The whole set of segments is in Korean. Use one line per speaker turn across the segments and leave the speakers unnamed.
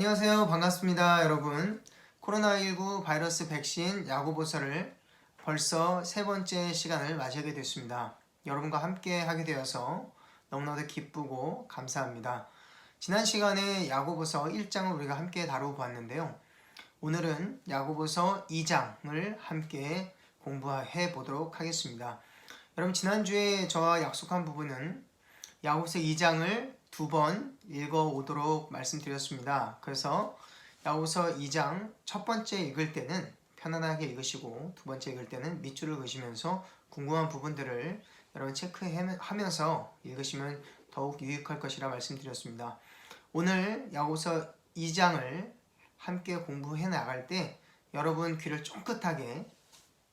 안녕하세요. 반갑습니다, 여러분. 코로나19 바이러스 백신 야구보서를 벌써 세 번째 시간을 맞이하게 됐습니다. 여러분과 함께 하게 되어서 너무나도 기쁘고 감사합니다. 지난 시간에 야구보서 1장을 우리가 함께 다루고 봤는데요. 오늘은 야구보서 2장을 함께 공부해 보도록 하겠습니다. 여러분, 지난주에 저와 약속한 부분은 야고보서 2장을 두 번 읽어오도록 말씀드렸습니다. 그래서 야고보서 2장 첫 번째 읽을 때는 편안하게 읽으시고 두 번째 읽을 때는 밑줄을 그으시면서 궁금한 부분들을 여러분 체크하면서 읽으시면 더욱 유익할 것이라 말씀드렸습니다. 오늘 야고보서 2장을 함께 공부해 나갈 때 여러분 귀를 쫑긋하게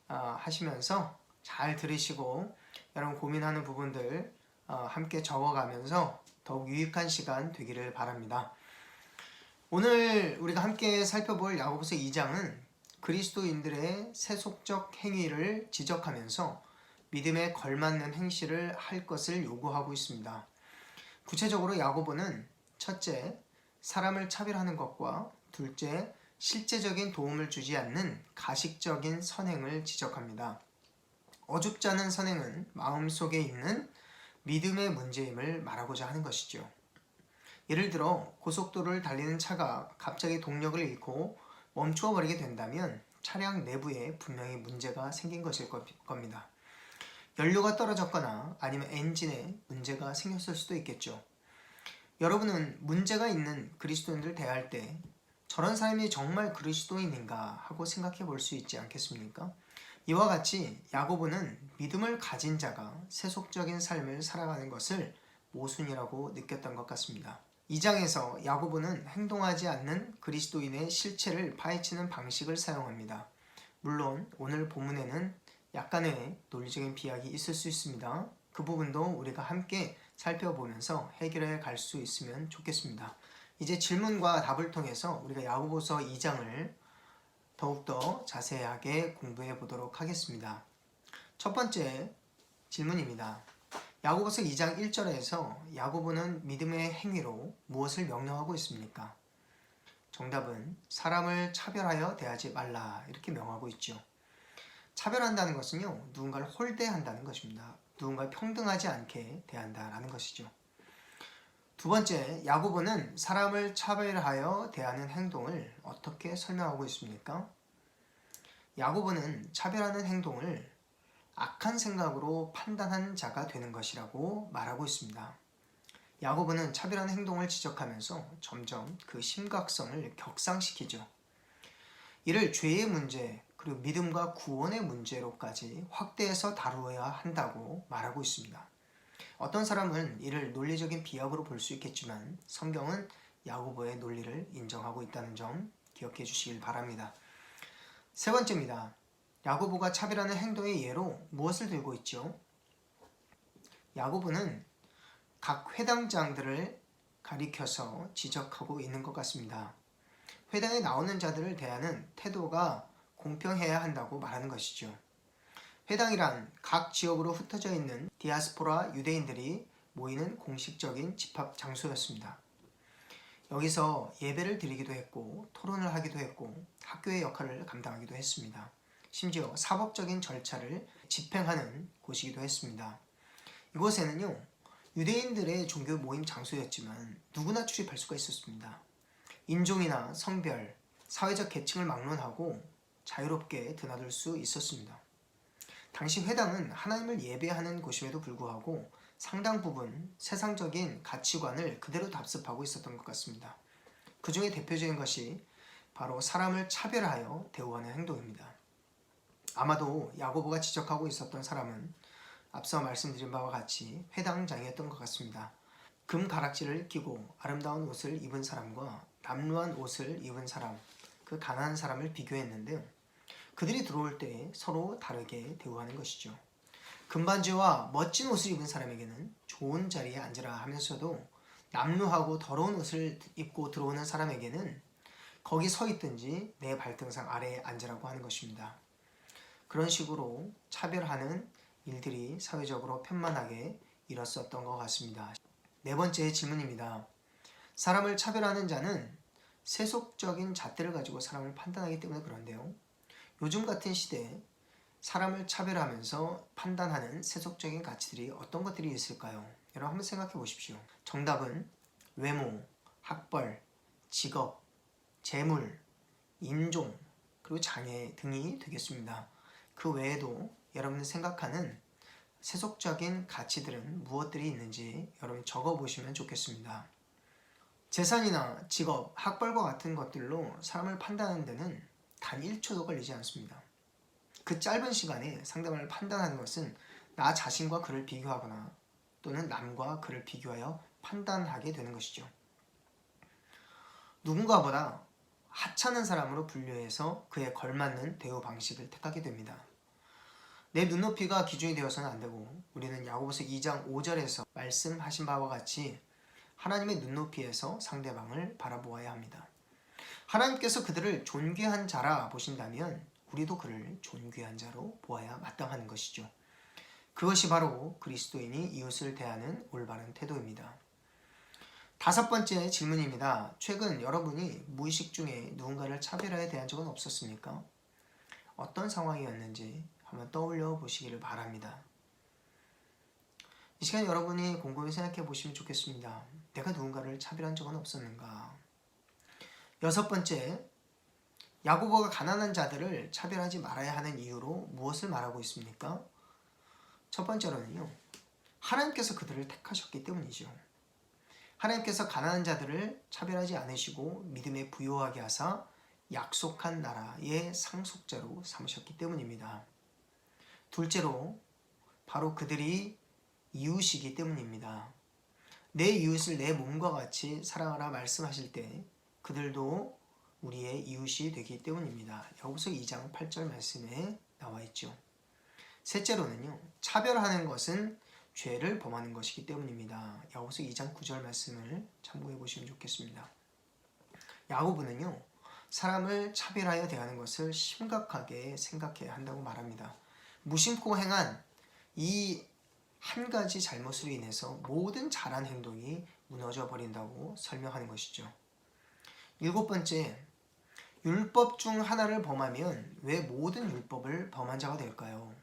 하시면서 잘 들으시고 여러분 고민하는 부분들 함께 적어가면서 더욱 유익한 시간 되기를 바랍니다. 오늘 우리가 함께 살펴볼 야고보서 2장은 그리스도인들의 세속적 행위를 지적하면서 믿음에 걸맞는 행실을 할 것을 요구하고 있습니다. 구체적으로 야고보는 첫째, 사람을 차별하는 것과 둘째, 실제적인 도움을 주지 않는 가식적인 선행을 지적합니다. 어줍지 않은 선행은 마음속에 있는 믿음의 문제임을 말하고자 하는 것이죠. 예를 들어 고속도로를 달리는 차가 갑자기 동력을 잃고 멈추어 버리게 된다면 차량 내부에 분명히 문제가 생긴 것일 겁니다. 연료가 떨어졌거나 아니면 엔진에 문제가 생겼을 수도 있겠죠. 여러분은 문제가 있는 그리스도인들을 대할 때 저런 사람이 정말 그리스도인인가 하고 생각해 볼 수 있지 않겠습니까? 이와 같이 야고보는 믿음을 가진 자가 세속적인 삶을 살아가는 것을 모순이라고 느꼈던 것 같습니다. 2장에서 야고보는 행동하지 않는 그리스도인의 실체를 파헤치는 방식을 사용합니다. 물론 오늘 본문에는 약간의 논리적인 비약이 있을 수 있습니다. 그 부분도 우리가 함께 살펴보면서 해결해 갈 수 있으면 좋겠습니다. 이제 질문과 답을 통해서 우리가 야고보서 2장을 더욱더 자세하게 공부해 보도록 하겠습니다. 첫 번째 질문입니다. 야고보서 2장 1절에서 야고보는 믿음의 행위로 무엇을 명령하고 있습니까? 정답은 사람을 차별하여 대하지 말라 이렇게 명하고 있죠. 차별한다는 것은요, 누군가를 홀대한다는 것입니다. 누군가를 평등하지 않게 대한다라는 것이죠. 두 번째, 야고보는 사람을 차별하여 대하는 행동을 어떻게 설명하고 있습니까? 야고보는 차별하는 행동을 악한 생각으로 판단한 자가 되는 것이라고 말하고 있습니다. 야고보는 차별하는 행동을 지적하면서 점점 그 심각성을 격상시키죠. 이를 죄의 문제 그리고 믿음과 구원의 문제로까지 확대해서 다루어야 한다고 말하고 있습니다. 어떤 사람은 이를 논리적인 비약으로 볼 수 있겠지만 성경은 야고보의 논리를 인정하고 있다는 점 기억해 주시길 바랍니다. 세 번째입니다. 야고보가 차별하는 행동의 예로 무엇을 들고 있죠? 야고보는 각 회당장들을 가리켜서 지적하고 있는 것 같습니다. 회당에 나오는 자들을 대하는 태도가 공평해야 한다고 말하는 것이죠. 회당이란 각 지역으로 흩어져 있는 디아스포라 유대인들이 모이는 공식적인 집합 장소였습니다. 여기서 예배를 드리기도 했고 토론을 하기도 했고 학교의 역할을 감당하기도 했습니다. 심지어 사법적인 절차를 집행하는 곳이기도 했습니다. 이곳에는요, 유대인들의 종교 모임 장소였지만 누구나 출입할 수가 있었습니다. 인종이나 성별, 사회적 계층을 막론하고 자유롭게 드나들 수 있었습니다. 당시 회당은 하나님을 예배하는 곳임에도 불구하고 상당 부분 세상적인 가치관을 그대로 답습하고 있었던 것 같습니다. 그 중에 대표적인 것이 바로 사람을 차별하여 대우하는 행동입니다. 아마도 야고보가 지적하고 있었던 사람은 앞서 말씀드린 바와 같이 회당장이었던 것 같습니다. 금 가락지를 끼고 아름다운 옷을 입은 사람과 남루한 옷을 입은 사람, 그 가난한 사람을 비교했는데요. 그들이 들어올 때 서로 다르게 대우하는 것이죠. 금반지와 멋진 옷을 입은 사람에게는 좋은 자리에 앉으라 하면서도 남루하고 더러운 옷을 입고 들어오는 사람에게는 거기 서 있든지 내 발등상 아래에 앉으라고 하는 것입니다. 그런 식으로 차별하는 일들이 사회적으로 편만하게 일었었던 것 같습니다. 네 번째 질문입니다. 사람을 차별하는 자는 세속적인 잣대를 가지고 사람을 판단하기 때문에 그런데요. 요즘 같은 시대에 사람을 차별하면서 판단하는 세속적인 가치들이 어떤 것들이 있을까요? 여러분 한번 생각해 보십시오. 정답은 외모, 학벌, 직업, 재물, 인종, 그리고 장애 등이 되겠습니다. 그 외에도 여러분이 생각하는 세속적인 가치들은 무엇들이 있는지 여러분 적어보시면 좋겠습니다. 재산이나 직업, 학벌과 같은 것들로 사람을 판단하는 데는 단 1초도 걸리지 않습니다. 그 짧은 시간에 상대방을 판단하는 것은 나 자신과 그를 비교하거나 또는 남과 그를 비교하여 판단하게 되는 것이죠. 누군가보다 하찮은 사람으로 분류해서 그에 걸맞는 대우 방식을 택하게 됩니다. 내 눈높이가 기준이 되어서는 안 되고 우리는 야고보서 2장 5절에서 말씀하신 바와 같이 하나님의 눈높이에서 상대방을 바라보아야 합니다. 하나님께서 그들을 존귀한 자라 보신다면 우리도 그를 존귀한 자로 보아야 마땅한 것이죠. 그것이 바로 그리스도인이 이웃을 대하는 올바른 태도입니다. 5번째 질문입니다. 최근 여러분이 무의식 중에 누군가를 차별하여 대한 적은 없었습니까? 어떤 상황이었는지 한번 떠올려 보시기를 바랍니다. 이 시간 여러분이 곰곰이 생각해 보시면 좋겠습니다. 내가 누군가를 차별한 적은 없었는가? 6번째, 야고보가 가난한 자들을 차별하지 말아야 하는 이유로 무엇을 말하고 있습니까? 첫 번째로는요, 하나님께서 그들을 택하셨기 때문이죠. 하나님께서 가난한 자들을 차별하지 않으시고 믿음에 부요하게 하사 약속한 나라의 상속자로 삼으셨기 때문입니다. 둘째로 바로 그들이 이웃이기 때문입니다. 내 이웃을 내 몸과 같이 사랑하라 말씀하실 때 그들도 우리의 이웃이 되기 때문입니다. 야고보서 2장 8절 말씀에 나와 있죠. 셋째로는요, 차별하는 것은 죄를 범하는 것이기 때문입니다. 야고보서 2장 9절 말씀을 참고해 보시면 좋겠습니다. 야고보는요, 사람을 차별하여 대하는 것을 심각하게 생각해야 한다고 말합니다. 무심코 행한 이 한 가지 잘못으로 인해서 모든 잘한 행동이 무너져 버린다고 설명하는 것이죠. 7번째, 율법 중 하나를 범하면 왜 모든 율법을 범한 자가 될까요?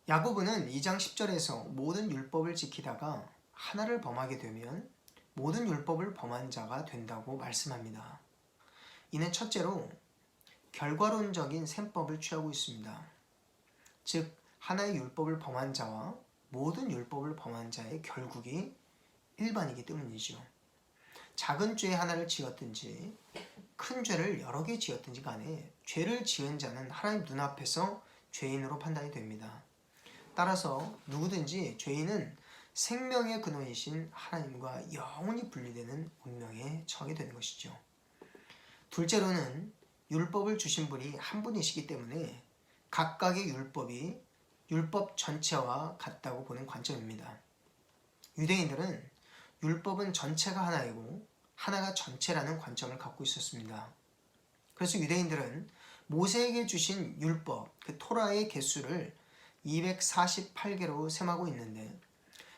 야고보는 2장 10절에서 모든 율법을 지키다가 하나를 범하게 되면 모든 율법을 범한 자가 된다고 말씀합니다. 이는 첫째로 결과론적인 셈법을 취하고 있습니다. 즉 하나의 율법을 범한 자와 모든 율법을 범한 자의 결국이 일반이기 때문이죠. 작은 죄 하나를 지었든지 큰 죄를 여러 개 지었든지 간에 죄를 지은 자는 하나님 눈앞에서 죄인으로 판단이 됩니다. 따라서 누구든지 죄인은 생명의 근원이신 하나님과 영원히 분리되는 운명에 처하게 되는 것이죠. 둘째로는 율법을 주신 분이 한 분이시기 때문에 각각의 율법이 율법 전체와 같다고 보는 관점입니다. 유대인들은 율법은 전체가 하나이고 하나가 전체라는 관점을 갖고 있었습니다. 그래서 유대인들은 모세에게 주신 율법, 그 토라의 개수를 248개로 셈하고 있는데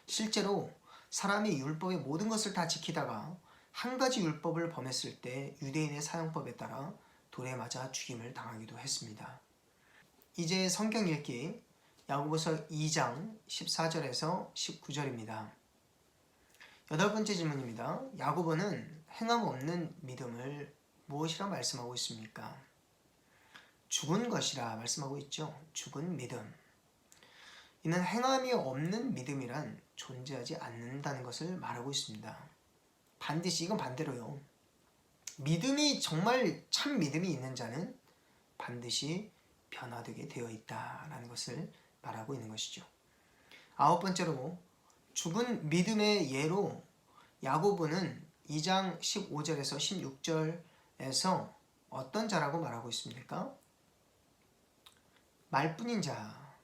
실제로 사람이 율법의 모든 것을 다 지키다가 한 가지 율법을 범했을 때 유대인의 사용법에 따라 돌에 맞아 죽임을 당하기도 했습니다. 이제 성경 읽기 야고보서 2장 14절에서 19절입니다. 8번째 질문입니다. 야고보는 행함 없는 믿음을 무엇이라 말씀하고 있습니까? 죽은 것이라 말씀하고 있죠. 죽은 믿음. 이는 행함이 없는 믿음이란 존재하지 않는다는 것을 말하고 있습니다. 반드시 이건 반대로요. 믿음이 정말 참 믿음이 있는 자는 반드시 변화되게 되어 있다라는 것을 말하고 있는 것이죠. 9번째로 죽은 믿음의 예로 야고보는 2장 15절에서 16절에서 어떤 자라고 말하고 있습니까? 말뿐인 자,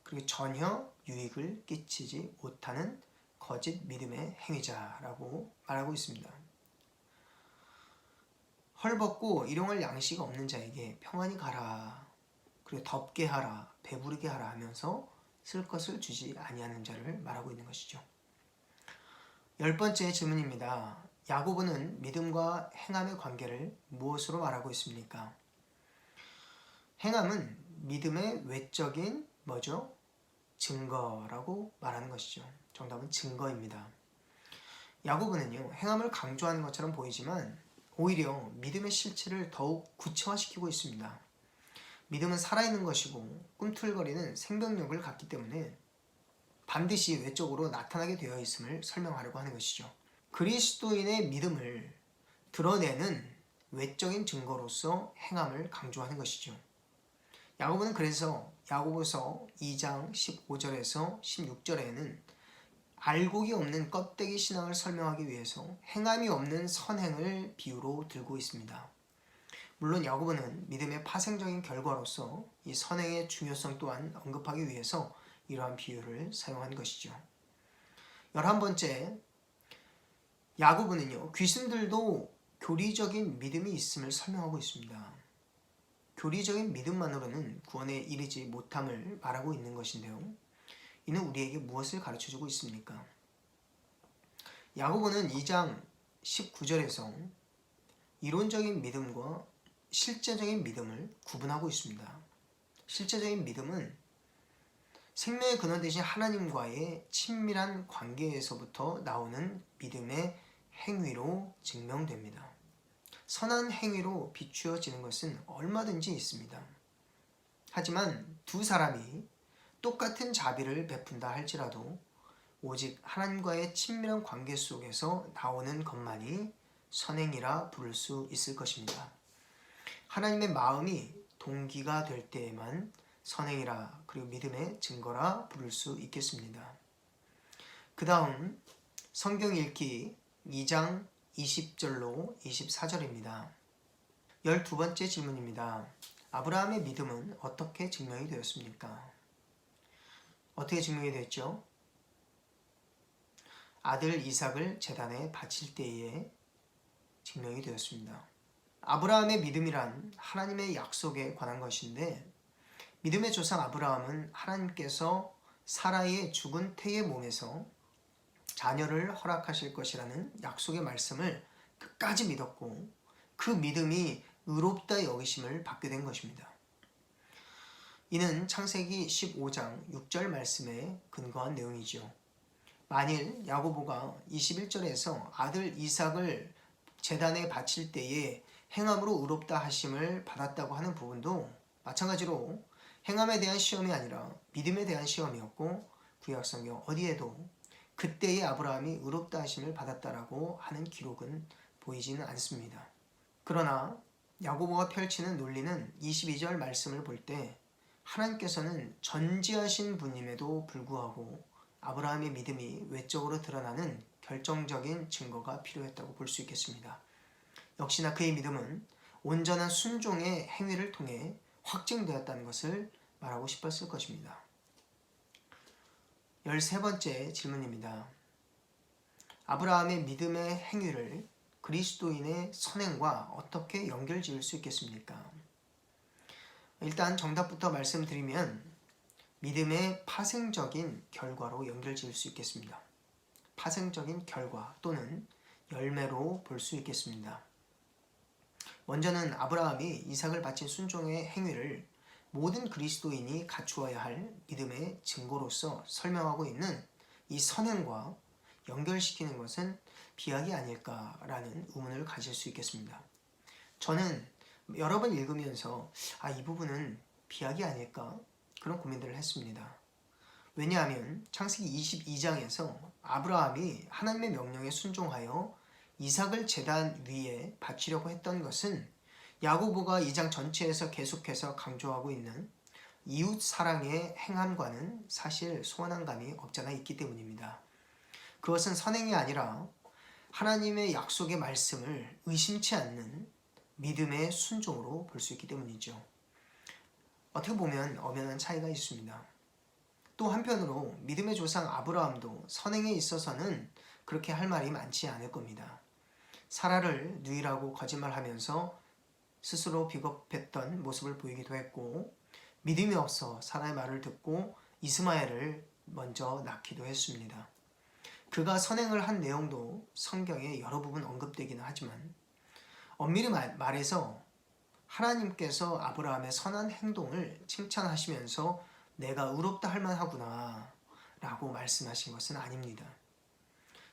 그리고 전혀 유익을 끼치지 못하는 거짓 믿음의 행위자라고 말하고 있습니다. 헐벗고 일용할 양식 없는 자에게 평안히 가라, 그리고 덥게 하라, 배부르게 하라 하면서 쓸 것을 주지 아니하는 자를 말하고 있는 것이죠. 10번째 질문입니다. 야고보는 믿음과 행함의 관계를 무엇으로 말하고 있습니까? 행함은 믿음의 외적인 뭐죠? 증거라고 말하는 것이죠. 정답은 증거입니다. 야고보는요, 행함을 강조하는 것처럼 보이지만 오히려 믿음의 실체를 더욱 구체화시키고 있습니다. 믿음은 살아있는 것이고 꿈틀거리는 생명력을 갖기 때문에 반드시 외적으로 나타나게 되어 있음을 설명하려고 하는 것이죠. 그리스도인의 믿음을 드러내는 외적인 증거로서 행함을 강조하는 것이죠. 야고보는 그래서 야고보서 2장 15절에서 16절에는 알곡이 없는 껍데기 신앙을 설명하기 위해서 행함이 없는 선행을 비유로 들고 있습니다. 물론 야고보는 믿음의 파생적인 결과로서 이 선행의 중요성 또한 언급하기 위해서 이러한 비유를 사용한 것이죠. 11번째, 야고보는요, 귀신들도 교리적인 믿음이 있음을 설명하고 있습니다. 교리적인 믿음만으로는 구원에 이르지 못함을 말하고 있는 것인데요. 이는 우리에게 무엇을 가르쳐주고 있습니까? 야고보는 2장 19절에서 이론적인 믿음과 실제적인 믿음을 구분하고 있습니다. 실제적인 믿음은 생명의 근원 되신 하나님과의 친밀한 관계에서부터 나오는 믿음의 행위로 증명됩니다. 선한 행위로 비추어지는 것은 얼마든지 있습니다. 하지만 두 사람이 똑같은 자비를 베푼다 할지라도 오직 하나님과의 친밀한 관계 속에서 나오는 것만이 선행이라 부를 수 있을 것입니다. 하나님의 마음이 동기가 될 때에만 선행이라 그리고 믿음의 증거라 부를 수 있겠습니다. 그 다음 성경 읽기 2장 20절로 24절입니다. 12번째 질문입니다. 아브라함의 믿음은 어떻게 증명이 되었습니까? 어떻게 증명이 됐죠? 아들 이삭을 제단에 바칠 때에 증명이 되었습니다. 아브라함의 믿음이란 하나님의 약속에 관한 것인데 믿음의 조상 아브라함은 하나님께서 사라의 죽은 태의 몸에서 자녀를 허락하실 것이라는 약속의 말씀을 끝까지 믿었고 그 믿음이 의롭다 여기심을 받게 된 것입니다. 이는 창세기 15장 6절 말씀에 근거한 내용이죠. 만일 야고보가 21절에서 아들 이삭을 제단에 바칠 때에 행함으로 의롭다 하심을 받았다고 하는 부분도 마찬가지로 행함에 대한 시험이 아니라 믿음에 대한 시험이었고 구약성경 어디에도 그때의 아브라함이 의롭다 하심을 받았다라고 하는 기록은 보이지는 않습니다. 그러나 야고보가 펼치는 논리는 22절 말씀을 볼 때 하나님께서는 전지하신 분임에도 불구하고 아브라함의 믿음이 외적으로 드러나는 결정적인 증거가 필요했다고 볼 수 있겠습니다. 역시나 그의 믿음은 온전한 순종의 행위를 통해 확증되었다는 것을 말하고 싶었을 것입니다. 13번째 질문입니다. 아브라함의 믿음의 행위를 그리스도인의 선행과 어떻게 연결지을 수 있겠습니까? 일단 정답부터 말씀드리면 믿음의 파생적인 결과로 연결지을 수 있겠습니다. 파생적인 결과 또는 열매로 볼 수 있겠습니다. 먼저는 아브라함이 이삭을 바친 순종의 행위를 모든 그리스도인이 갖추어야 할 믿음의 증거로서 설명하고 있는 이 선행과 연결시키는 것은 비약이 아닐까라는 의문을 가질 수 있겠습니다. 저는 여러 번 읽으면서 이 부분은 비약이 아닐까 그런 고민들을 했습니다. 왜냐하면 창세기 22장에서 아브라함이 하나님의 명령에 순종하여 이삭을 제단 위에 바치려고 했던 것은 야고보가 2장 전체에서 계속해서 강조하고 있는 이웃 사랑의 행함과는 사실 소원한 감이 없잖아 있기 때문입니다. 그것은 선행이 아니라 하나님의 약속의 말씀을 의심치 않는 믿음의 순종으로 볼 수 있기 때문이죠. 어떻게 보면 엄연한 차이가 있습니다. 또 한편으로 믿음의 조상 아브라함도 선행에 있어서는 그렇게 할 말이 많지 않을 겁니다. 사라를 누이라고 거짓말하면서 스스로 비겁했던 모습을 보이기도 했고 믿음이 없어 사라의 말을 듣고 이스마엘을 먼저 낳기도 했습니다. 그가 선행을 한 내용도 성경에 여러 부분 언급되기는 하지만 엄밀히 말해서 하나님께서 아브라함의 선한 행동을 칭찬하시면서 내가 의롭다 할 만하구나 라고 말씀하신 것은 아닙니다.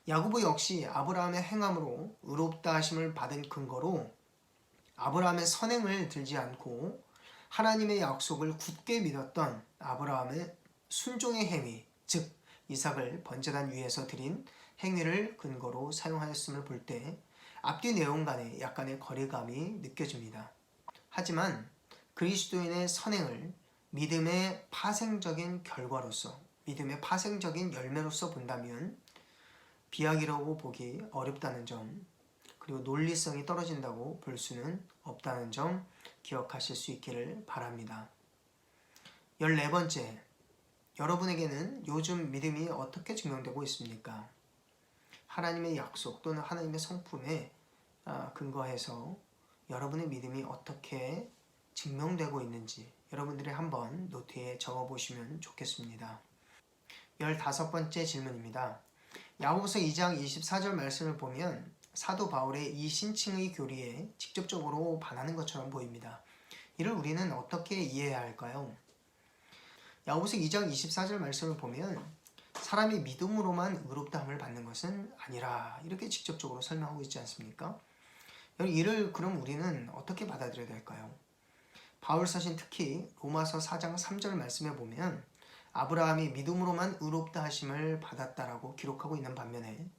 야고보 역시 아브라함의 행함으로 의롭다 하심을 받은 근거로 아브라함의 선행을 들지 않고 하나님의 약속을 굳게 믿었던 아브라함의 순종의 행위, 즉 이삭을 번제단 위에서 드린 행위를 근거로 사용하였음을 볼 때 앞뒤 내용 간에 약간의 거리감이 느껴집니다. 하지만 그리스도인의 선행을 믿음의 파생적인 결과로서, 믿음의 파생적인 열매로서 본다면 비약이라고 보기 어렵다는 점, 그리고 논리성이 떨어진다고 볼 수는 없다는 점 기억하실 수 있기를 바랍니다. 14번째, 여러분에게는 요즘 믿음이 어떻게 증명되고 있습니까? 하나님의 약속 또는 하나님의 성품에 근거해서 여러분의 믿음이 어떻게 증명되고 있는지 여러분들이 한번 노트에 적어보시면 좋겠습니다. 15번째 질문입니다. 야고보서 2장 24절 말씀을 보면 사도 바울의 이 신칭의 교리에 직접적으로 반하는 것처럼 보입니다. 이를 우리는 어떻게 이해해야 할까요? 야고보서 2장 24절 말씀을 보면 사람이 믿음으로만 의롭다함을 받는 것은 아니라 이렇게 직접적으로 설명하고 있지 않습니까? 이를 그럼 우리는 어떻게 받아들여야 될까요? 바울 서신 특히 로마서 4장 3절 말씀에 보면 아브라함이 믿음으로만 의롭다 하심을 받았다라고 기록하고 있는 반면에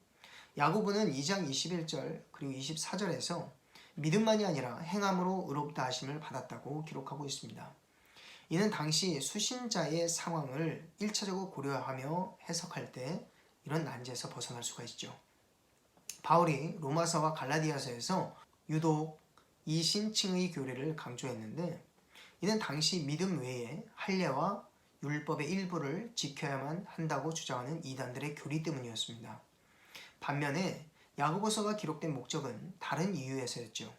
야고보는 2장 21절 그리고 24절에서 믿음만이 아니라 행함으로 의롭다 하심을 받았다고 기록하고 있습니다. 이는 당시 수신자의 상황을 1차적으로 고려하며 해석할 때 이런 난제에서 벗어날 수가 있죠. 바울이 로마서와 갈라디아서에서 유독 이 신칭의 교리를 강조했는데 이는 당시 믿음 외에 할례와 율법의 일부를 지켜야만 한다고 주장하는 이단들의 교리 때문이었습니다. 반면에 야고보서가 기록된 목적은 다른 이유에서였죠.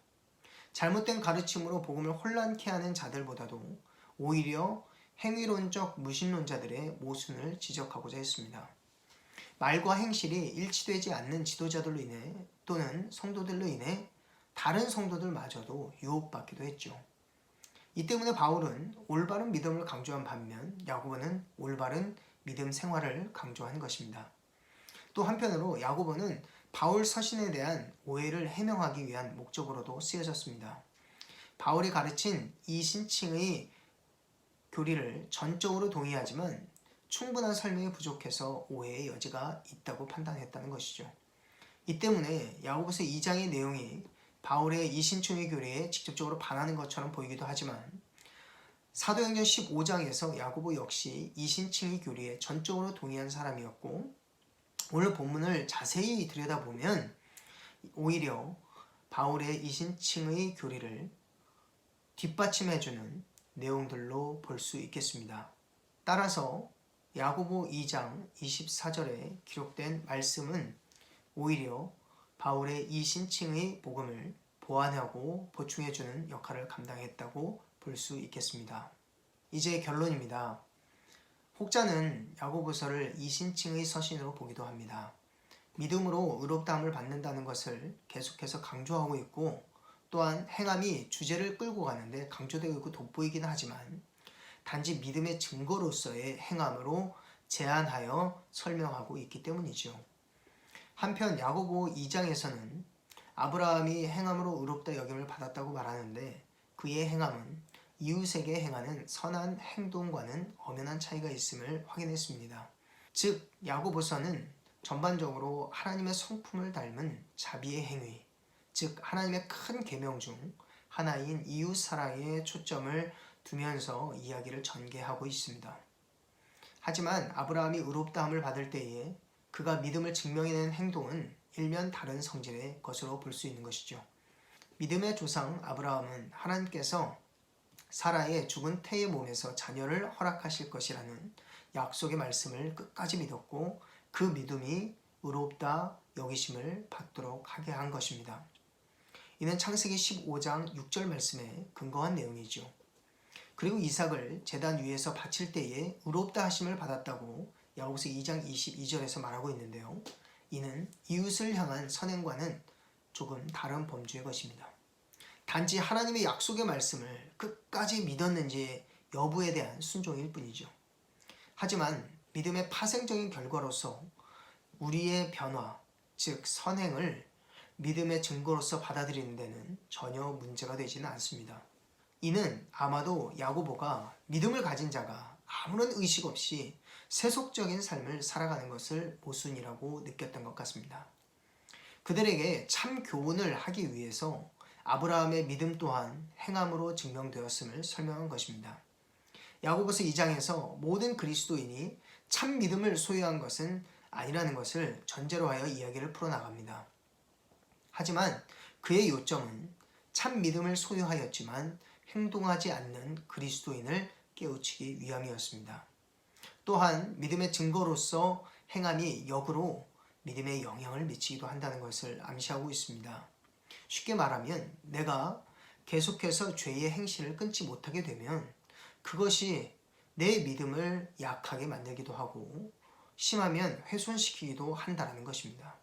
잘못된 가르침으로 복음을 혼란케 하는 자들보다도 오히려 행위론적 무신론자들의 모순을 지적하고자 했습니다. 말과 행실이 일치되지 않는 지도자들로 인해 또는 성도들로 인해 다른 성도들마저도 유혹받기도 했죠. 이 때문에 바울은 올바른 믿음을 강조한 반면 야고보는 올바른 믿음 생활을 강조한 것입니다. 또 한편으로 야고보는 바울 서신에 대한 오해를 해명하기 위한 목적으로도 쓰여졌습니다. 바울이 가르친 이 신칭의 교리를 전적으로 동의하지만 충분한 설명이 부족해서 오해의 여지가 있다고 판단했다는 것이죠. 이 때문에 야고보서 2장의 내용이 바울의 이신칭의 교리에 직접적으로 반하는 것처럼 보이기도 하지만 사도행전 15장에서 야고보 역시 이신칭의 교리에 전적으로 동의한 사람이었고 오늘 본문을 자세히 들여다보면 오히려 바울의 이신칭의 교리를 뒷받침해주는 내용들로 볼 수 있겠습니다. 따라서 야고보 2장 24절에 기록된 말씀은 오히려 바울의 이신칭의 복음을 보완하고 보충해주는 역할을 감당했다고 볼 수 있겠습니다. 이제 결론입니다. 혹자는 야고보서를 이신칭의 서신으로 보기도 합니다. 믿음으로 의롭다함을 받는다는 것을 계속해서 강조하고 있고 또한 행함이 주제를 끌고 가는데 강조되고 있고 돋보이기는 하지만 단지 믿음의 증거로서의 행함으로 제한하여 설명하고 있기 때문이죠. 한편 야고보 2장에서는 아브라함이 행함으로 의롭다 여김을 받았다고 말하는데 그의 행함은 이웃에게 행하는 선한 행동과는 엄연한 차이가 있음을 확인했습니다. 즉 야고보서는 전반적으로 하나님의 성품을 닮은 자비의 행위, 즉 하나님의 큰 계명 중 하나인 이웃 사랑에 초점을 두면서 이야기를 전개하고 있습니다. 하지만 아브라함이 의롭다함을 받을 때에 그가 믿음을 증명해낸 행동은 일면 다른 성질의 것으로 볼 수 있는 것이죠. 믿음의 조상 아브라함은 하나님께서 사라의 죽은 태의 몸에서 자녀를 허락하실 것이라는 약속의 말씀을 끝까지 믿었고 그 믿음이 의롭다 여기심을 받도록 하게 한 것입니다. 이는 창세기 15장 6절 말씀에 근거한 내용이죠. 그리고 이삭을 제단 위에서 바칠 때에 의롭다 하심을 받았다고 야고보서 2장 22절에서 말하고 있는데요. 이는 이웃을 향한 선행과는 조금 다른 범주의 것입니다. 단지 하나님의 약속의 말씀을 끝까지 믿었는지 여부에 대한 순종일 뿐이죠. 하지만 믿음의 파생적인 결과로서 우리의 변화, 즉 선행을 믿음의 증거로서 받아들이는 데는 전혀 문제가 되지는 않습니다. 이는 아마도 야고보가 믿음을 가진 자가 아무런 의식 없이 세속적인 삶을 살아가는 것을 모순이라고 느꼈던 것 같습니다. 그들에게 참 교훈을 하기 위해서 아브라함의 믿음 또한 행함으로 증명되었음을 설명한 것입니다. 야고보서 2장에서 모든 그리스도인이 참 믿음을 소유한 것은 아니라는 것을 전제로 하여 이야기를 풀어나갑니다. 하지만 그의 요점은 참 믿음을 소유하였지만 행동하지 않는 그리스도인을 깨우치기 위함이었습니다. 또한 믿음의 증거로서 행함이 역으로 믿음에 영향을 미치기도 한다는 것을 암시하고 있습니다. 쉽게 말하면 내가 계속해서 죄의 행실을 끊지 못하게 되면 그것이 내 믿음을 약하게 만들기도 하고 심하면 훼손시키기도 한다는 것입니다.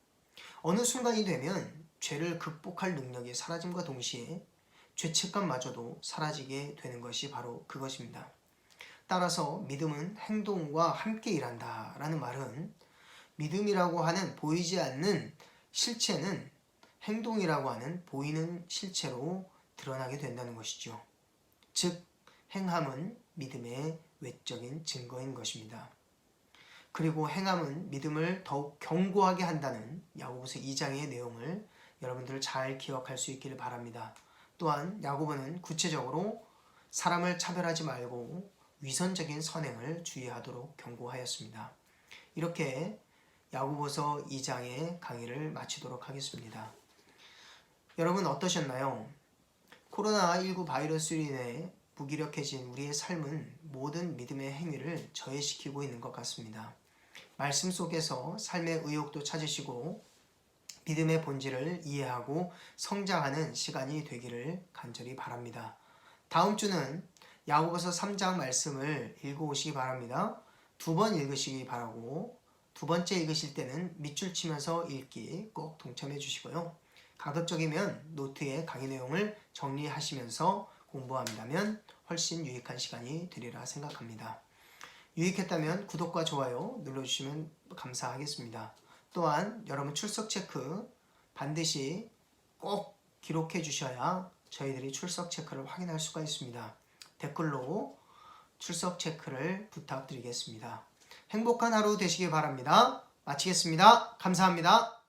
어느 순간이 되면 죄를 극복할 능력이 사라짐과 동시에 죄책감마저도 사라지게 되는 것이 바로 그것입니다. 따라서 믿음은 행동과 함께 일한다 라는 말은 믿음이라고 하는 보이지 않는 실체는 행동이라고 하는 보이는 실체로 드러나게 된다는 것이죠. 즉 행함은 믿음의 외적인 증거인 것입니다. 그리고 행함은 믿음을 더욱 견고하게 한다는 야고보서 2장의 내용을 여러분들 잘 기억할 수 있기를 바랍니다. 또한 야고보는 구체적으로 사람을 차별하지 말고 위선적인 선행을 주의하도록 경고하였습니다. 이렇게 야고보서 2장의 강의를 마치도록 하겠습니다. 여러분 어떠셨나요? 코로나19 바이러스로 인해 무기력해진 우리의 삶은 모든 믿음의 행위를 저해시키고 있는 것 같습니다. 말씀 속에서 삶의 의욕도 찾으시고 믿음의 본질을 이해하고 성장하는 시간이 되기를 간절히 바랍니다. 다음 주는 야고보서 3장 말씀을 읽어오시기 바랍니다. 2번 읽으시기 바라고 두 번째 읽으실 때는 밑줄 치면서 읽기 꼭 동참해 주시고요. 가급적이면 노트에 강의 내용을 정리하시면서 공부한다면 훨씬 유익한 시간이 되리라 생각합니다. 유익했다면 구독과 좋아요 눌러주시면 감사하겠습니다. 또한 여러분 출석 체크 반드시 꼭 기록해 주셔야 저희들이 출석 체크를 확인할 수가 있습니다. 댓글로 출석 체크를 부탁드리겠습니다. 행복한 하루 되시길 바랍니다. 마치겠습니다. 감사합니다.